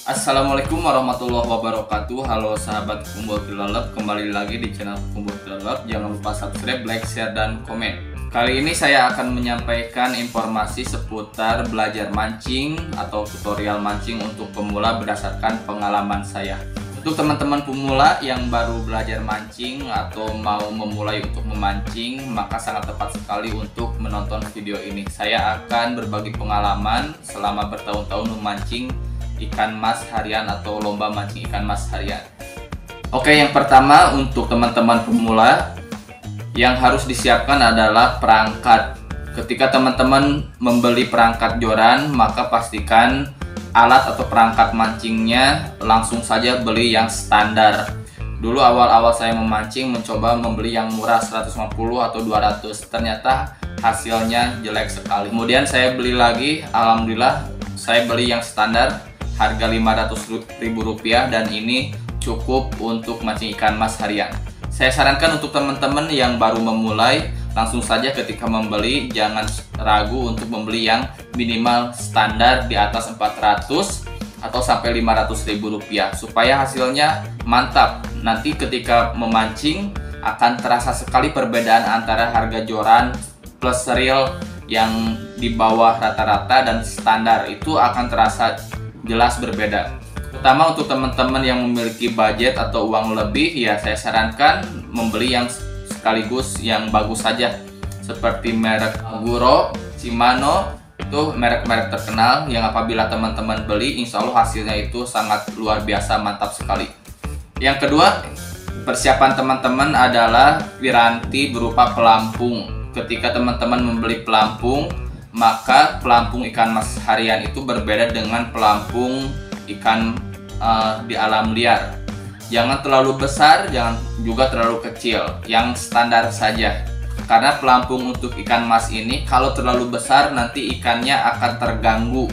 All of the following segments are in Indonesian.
Assalamualaikum warahmatullahi wabarakatuh. Halo sahabat Kumbul Kilolep, kembali lagi di channel Kumbul Kilolep. Jangan lupa subscribe, like, share, dan komen. Kali ini saya akan menyampaikan informasi seputar belajar mancing atau tutorial mancing untuk pemula berdasarkan pengalaman saya. Untuk teman-teman pemula yang baru belajar mancing atau mau memulai untuk memancing, maka sangat tepat sekali untuk menonton video ini. Saya akan berbagi pengalaman selama bertahun-tahun memancing ikan mas harian atau lomba mancing ikan mas harian. Oke, yang pertama untuk teman-teman pemula yang harus disiapkan adalah perangkat. Ketika teman-teman membeli perangkat joran, maka pastikan alat atau perangkat mancingnya langsung saja beli yang standar. Dulu awal-awal saya memancing mencoba membeli yang murah 150 atau 200, ternyata hasilnya jelek sekali. Kemudian saya beli lagi, alhamdulillah saya beli yang standar harga Rp500.000 dan ini cukup untuk mancing ikan mas harian. Saya sarankan untuk teman-teman yang baru memulai, langsung saja ketika membeli jangan ragu untuk membeli yang minimal standar di atas 400 atau sampai Rp500.000 supaya hasilnya mantap. Nanti ketika memancing akan terasa sekali perbedaan antara harga joran plus reel yang di bawah rata-rata dan standar, itu akan terasa jelas berbeda. Terutama untuk teman-teman yang memiliki budget atau uang lebih, ya saya sarankan membeli yang sekaligus yang bagus saja seperti merek Guro, Shimano, itu merek-merek terkenal yang apabila teman-teman beli insya Allah hasilnya itu sangat luar biasa, mantap sekali. Yang kedua, persiapan teman-teman adalah piranti berupa pelampung. Ketika teman-teman membeli pelampung, maka pelampung ikan mas harian itu berbeda dengan pelampung ikan di alam liar. Jangan terlalu besar, jangan juga terlalu kecil, yang standar saja. Karena pelampung untuk ikan mas ini kalau terlalu besar nanti ikannya akan terganggu.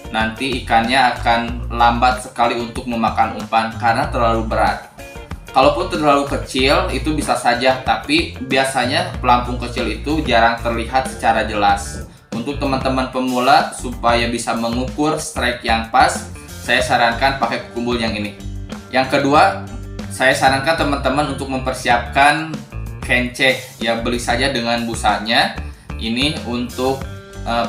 Nanti ikannya akan lambat sekali untuk memakan umpan karena terlalu berat. Kalaupun terlalu kecil itu bisa saja, tapi biasanya pelampung kecil itu jarang terlihat secara jelas. Untuk teman-teman pemula supaya bisa mengukur strike yang pas, saya sarankan pakai kumbul yang ini. Yang kedua, saya sarankan teman-teman untuk mempersiapkan kenceh, ya beli saja dengan busanya. Ini untuk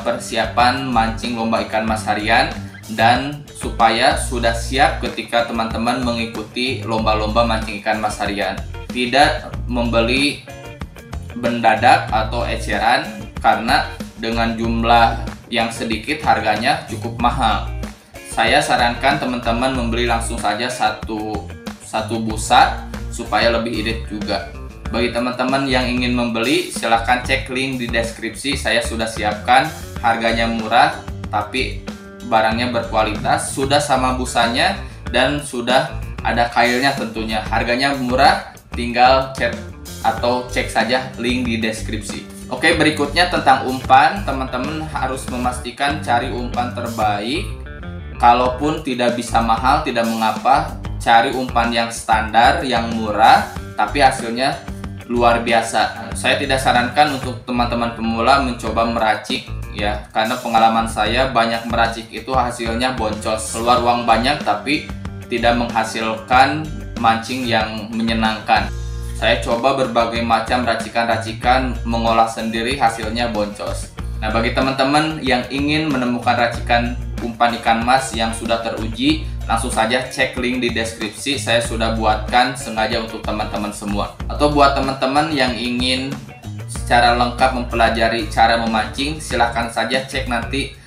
persiapan mancing lomba ikan mas harian dan supaya sudah siap ketika teman-teman mengikuti lomba-lomba mancing ikan mas harian. Tidak membeli mendadak atau eceran karena dengan jumlah yang sedikit harganya cukup mahal. Saya sarankan teman-teman membeli langsung saja satu busa supaya lebih irit juga. Bagi teman-teman yang ingin membeli, silahkan cek link di deskripsi. Saya sudah siapkan, harganya murah tapi barangnya berkualitas, sudah sama busanya dan sudah ada kailnya tentunya. Harganya murah, tinggal chat atau cek saja link di deskripsi. Oke, berikutnya tentang umpan. Teman-teman harus memastikan cari umpan terbaik. Kalaupun tidak bisa mahal, tidak mengapa, cari umpan yang standar, yang murah, tapi hasilnya luar biasa. Saya tidak sarankan untuk teman-teman pemula mencoba meracik, ya, karena pengalaman saya banyak meracik itu hasilnya boncos, keluar uang banyak tapi tidak menghasilkan mancing yang menyenangkan. Saya coba berbagai macam racikan-racikan, mengolah sendiri, hasilnya boncos. Nah, bagi teman-teman yang ingin menemukan racikan umpan ikan mas yang sudah teruji, langsung saja cek link di deskripsi. Saya sudah buatkan sengaja untuk teman-teman semua. Atau buat teman-teman yang ingin secara lengkap mempelajari cara memancing, silahkan saja cek nanti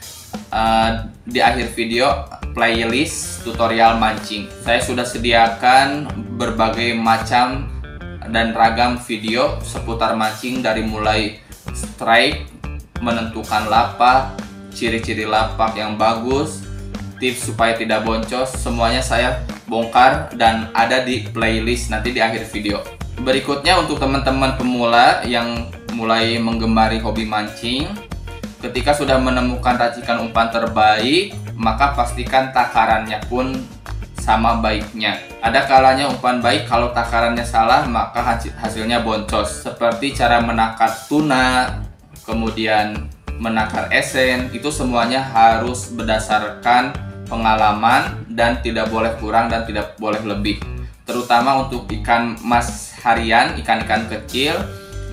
di akhir video playlist tutorial mancing. Saya sudah sediakan berbagai macam dan ragam video seputar mancing, dari mulai strike, menentukan lapak, ciri-ciri lapak yang bagus, tips supaya tidak boncos, semuanya saya bongkar dan ada di playlist nanti di akhir video. Berikutnya untuk teman-teman pemula yang mulai menggemari hobi mancing, ketika sudah menemukan racikan umpan terbaik, maka pastikan takarannya pun sama baiknya. Ada kalanya umpan baik, kalau takarannya salah maka hasilnya boncos. Seperti cara menakar tuna, kemudian menakar esen, itu semuanya harus berdasarkan pengalaman dan tidak boleh kurang dan tidak boleh lebih. Terutama untuk ikan mas harian, ikan-ikan kecil,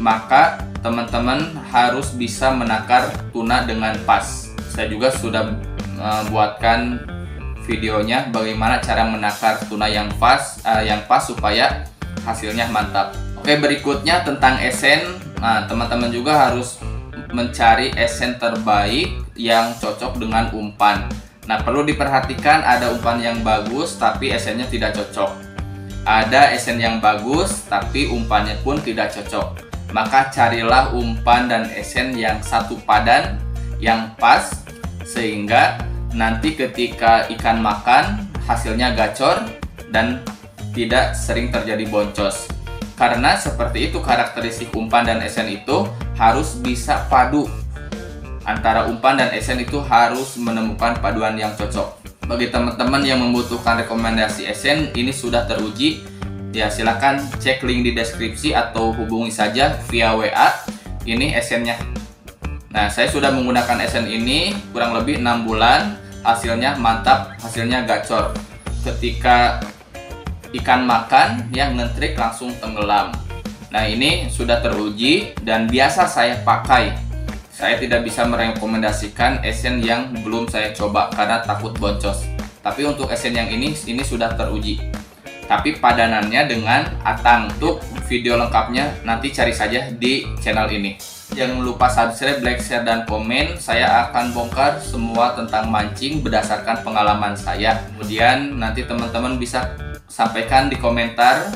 maka teman-teman harus bisa menakar tuna dengan pas. Saya juga sudah buatkan videonya bagaimana cara menakar tuna yang pas supaya hasilnya mantap. Oke, berikutnya tentang esen. Nah, teman-teman juga harus mencari esen terbaik yang cocok dengan umpan. Nah, perlu diperhatikan ada umpan yang bagus tapi esennya tidak cocok. Ada esen yang bagus tapi umpannya pun tidak cocok. Maka carilah umpan dan esen yang satu padan, yang pas, sehingga nanti ketika ikan makan hasilnya gacor dan tidak sering terjadi boncos. Karena seperti itu karakteristik umpan dan esen itu harus bisa padu. Antara umpan dan esen itu harus menemukan paduan yang cocok. Bagi teman-teman yang membutuhkan rekomendasi esen, ini sudah teruji. Ya, silahkan cek link di deskripsi atau hubungi saja via WA. Ini esennya. Nah, saya sudah menggunakan esen ini kurang lebih 6 bulan. Hasilnya mantap, hasilnya gacor. Ketika ikan makan, yang ngentrik langsung tenggelam. Nah, ini sudah teruji dan biasa saya pakai. Saya tidak bisa merekomendasikan esen yang belum saya coba karena takut boncos. Tapi untuk esen yang ini sudah teruji. Tapi padanannya dengan atang. Untuk video lengkapnya nanti cari saja di channel ini. Jangan lupa subscribe, like, share, dan komen. Saya akan bongkar semua tentang mancing berdasarkan pengalaman saya. Kemudian nanti teman-teman bisa sampaikan di komentar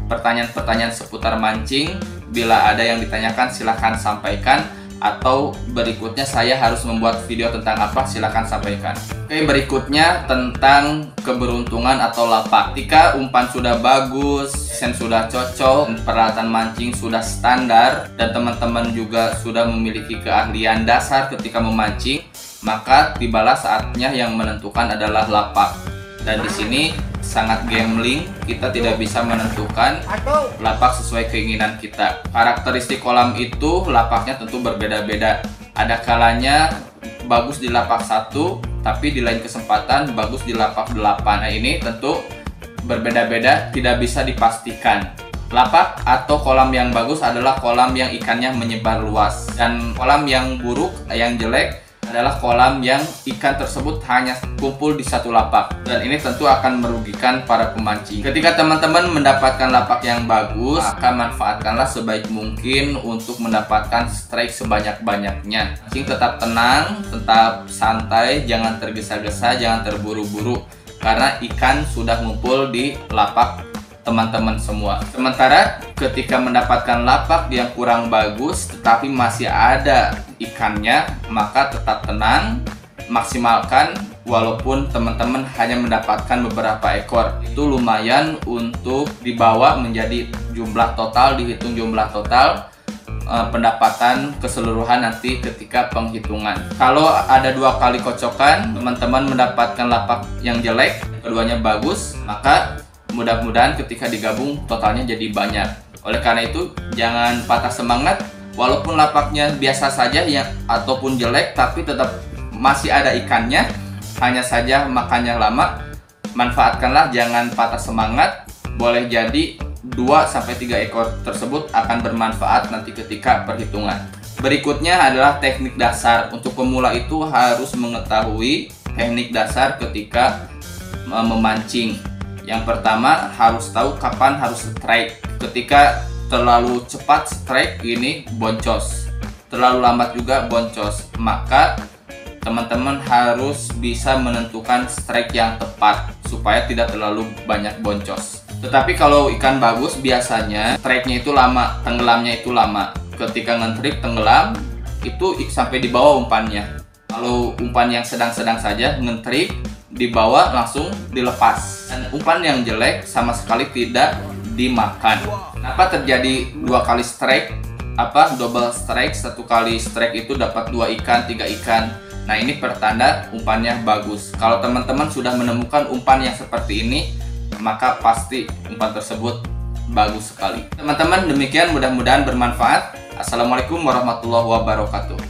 pertanyaan-pertanyaan seputar mancing. Bila ada yang ditanyakan silahkan sampaikan. Atau berikutnya saya harus membuat video tentang apa, silahkan sampaikan. Oke, berikutnya tentang keberuntungan atau lapak. Ketika umpan sudah bagus, esen sudah cocok, peralatan mancing sudah standar, dan teman-teman juga sudah memiliki keahlian dasar ketika memancing, maka tibalah saatnya yang menentukan adalah lapak. Dan di sini sangat gambling, kita tidak bisa menentukan lapak sesuai keinginan kita. Karakteristik kolam itu lapaknya tentu berbeda-beda. Ada kalanya bagus di lapak 1, tapi di lain kesempatan bagus di lapak 8. Nah, ini tentu berbeda-beda, tidak bisa dipastikan. Lapak atau kolam yang bagus adalah kolam yang ikannya menyebar luas, dan kolam yang buruk, yang jelek adalah kolam yang ikan tersebut hanya kumpul di satu lapak, dan ini tentu akan merugikan para pemancing. Ketika teman-teman mendapatkan lapak yang bagus, maka manfaatkanlah sebaik mungkin untuk mendapatkan strike sebanyak-banyaknya. Mancing tetap tenang, tetap santai, jangan tergesa-gesa, jangan terburu-buru, karena ikan sudah ngumpul di lapak teman-teman semua. Sementara ketika mendapatkan lapak yang kurang bagus tetapi masih ada ikannya, maka tetap tenang, maksimalkan. Walaupun teman-teman hanya mendapatkan beberapa ekor, itu lumayan untuk dibawa menjadi jumlah total, dihitung jumlah total pendapatan keseluruhan nanti ketika penghitungan. Kalau ada 2 kali kocokan, teman-teman mendapatkan lapak yang jelek, keduanya bagus, maka mudah-mudahan ketika digabung totalnya jadi banyak. Oleh karena itu jangan patah semangat, walaupun lapaknya biasa saja ataupun jelek, tapi tetap masih ada ikannya, hanya saja makannya lama. Manfaatkanlah, jangan patah semangat. Boleh jadi 2-3 ekor tersebut akan bermanfaat nanti ketika perhitungan. Berikutnya adalah teknik dasar. Untuk pemula itu harus mengetahui teknik dasar ketika memancing. Yang pertama, harus tahu kapan harus strike. Ketika terlalu cepat strike, ini boncos. Terlalu lambat juga boncos. Maka teman-teman harus bisa menentukan strike yang tepat supaya tidak terlalu banyak boncos. Tetapi kalau ikan bagus, biasanya strike-nya itu lama, tenggelamnya itu lama. Ketika ngentrik tenggelam, itu sampai di bawah umpannya. Kalau umpan yang sedang-sedang saja ngentrik, dibawa langsung dilepas, dan umpan yang jelek sama sekali tidak dimakan. Kenapa terjadi 2 kali strike? Double strike? 1 kali strike itu dapat 2 ikan, 3 ikan. Nah, ini pertanda umpannya bagus. Kalau teman-teman sudah menemukan umpan yang seperti ini, maka pasti umpan tersebut bagus sekali. Teman-teman, demikian, mudah-mudahan bermanfaat. Assalamualaikum warahmatullahi wabarakatuh.